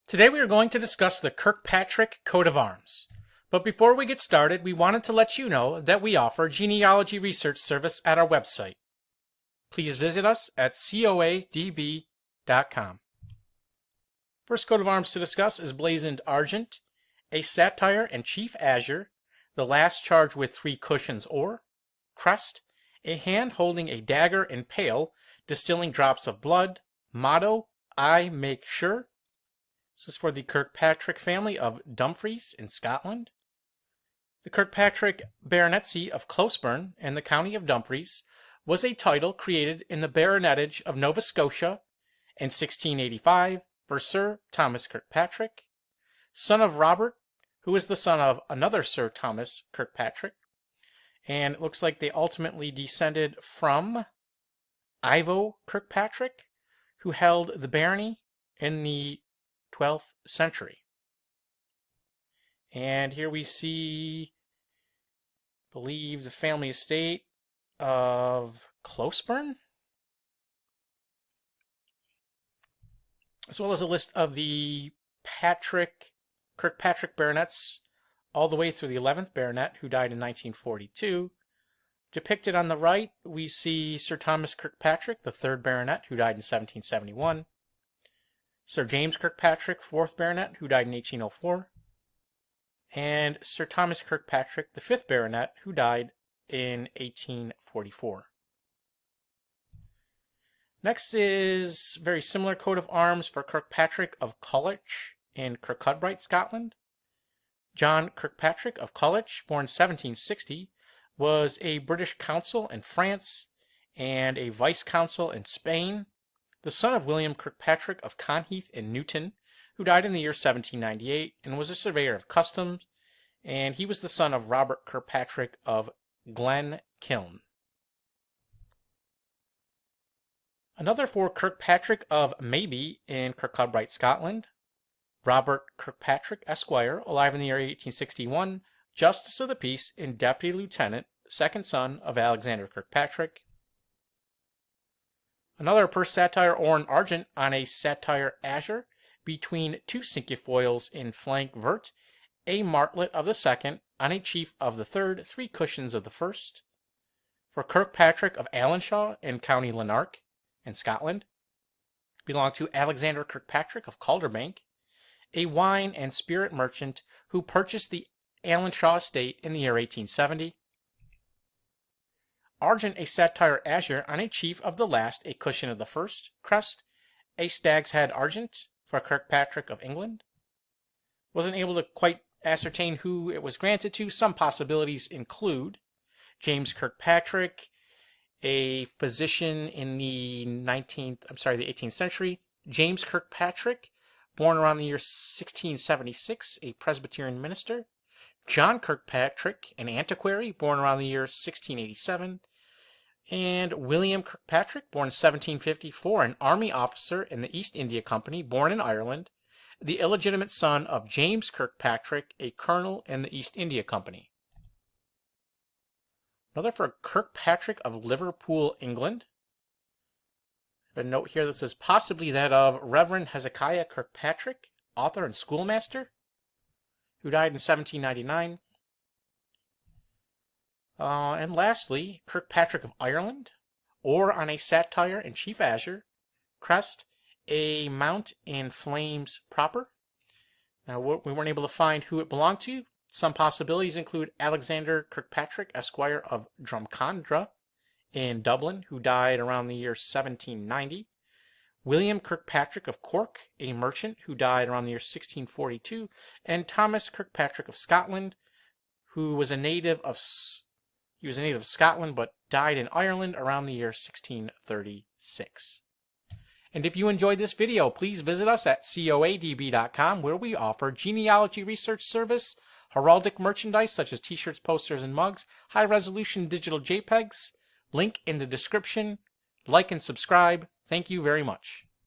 Today we are going to discuss the Kirkpatrick coat of arms. But before we get started, we wanted to let you know that we offer genealogy research service at our website. Please visit us at coadb.com. First coat of arms to discuss is blazoned Argent, a saltire and chief azure, the last charged with 3 cushions or Crest, a hand holding a dagger and pail, distilling drops of blood. Motto, I make sure. This is for the Kirkpatrick family of Dumfries in Scotland. The Kirkpatrick Baronetcy of Closeburn in the County of Dumfries was a title created in the Baronetage of Nova Scotia in 1685 for Sir Thomas Kirkpatrick, son of Robert, who was the son of another Sir Thomas Kirkpatrick. And it looks like they ultimately descended from Ivo Kirkpatrick, who held the barony in the 12th century. And here we see, I believe, the family estate of Closeburn, as well as a list of the Kirkpatrick baronets all the way through the 11th baronet, who died in 1942. Depicted on the right, we see Sir Thomas Kirkpatrick, the 3rd baronet, who died in 1771. Sir James Kirkpatrick, 4th baronet, who died in 1804. And Sir Thomas Kirkpatrick, the 5th baronet, who died in 1844. Next is a very similar coat of arms for Kirkpatrick of Culloch in Kirkcudbright, Scotland. John Kirkpatrick of Culloch, born 1760, was a British consul in France and a vice consul in Spain, the son of William Kirkpatrick of Conheath in Newton, who died in the year 1798 and was a surveyor of custom, and he was the son of Robert Kirkpatrick of Glenkiln. Another for Kirkpatrick of Maybe in Kirkcudbright, Scotland. Robert Kirkpatrick, Esquire, alive in the year 1861, Justice of the Peace and Deputy Lieutenant, second son of Alexander Kirkpatrick. Another per saltire or an Argent on a saltire azure between 2 cinquefoils in flank vert, a martlet of the 2nd on a chief of the 3rd, 3 cushions of the 1st. For Kirkpatrick of Allenshaw in County Lanark in Scotland, belonged to Alexander Kirkpatrick of Calderbank, a wine and spirit merchant who purchased the Allenshaw estate in the year 1870. Argent, a saltire azure on a chief of the last, a cushion of the 1st. Crest, a stag's head Argent for Kirkpatrick of England. Wasn't able to quite ascertain who it was granted to. Some possibilities include James Kirkpatrick, a physician in the 18th century. James Kirkpatrick, born around the year 1676, a Presbyterian minister. John Kirkpatrick, an antiquary, born around the year 1687. And William Kirkpatrick, born 1754, an army officer in the East India Company, born in Ireland, the illegitimate son of James Kirkpatrick, a colonel in the East India Company. Another for Kirkpatrick of Liverpool, England. A note here that says possibly that of Reverend Hezekiah Kirkpatrick, author and schoolmaster, who died in 1799. And lastly, Kirkpatrick of Ireland, or on a saltire and chief azure. Crest, a mount in flames proper. Now, we weren't able to find who it belonged to. Some possibilities include Alexander Kirkpatrick, Esquire of Drumcondra in Dublin, who died around the year 1790. William Kirkpatrick of Cork, a merchant who died around the year 1642, and Thomas Kirkpatrick of Scotland, who was a native of Scotland but died in Ireland around the year 1636. And if you enjoyed this video, please visit us at coadb.com, where we offer genealogy research service, heraldic merchandise such as t-shirts, posters, and mugs, high-resolution digital JPEGs. Link in the description. Like and subscribe. Thank you very much.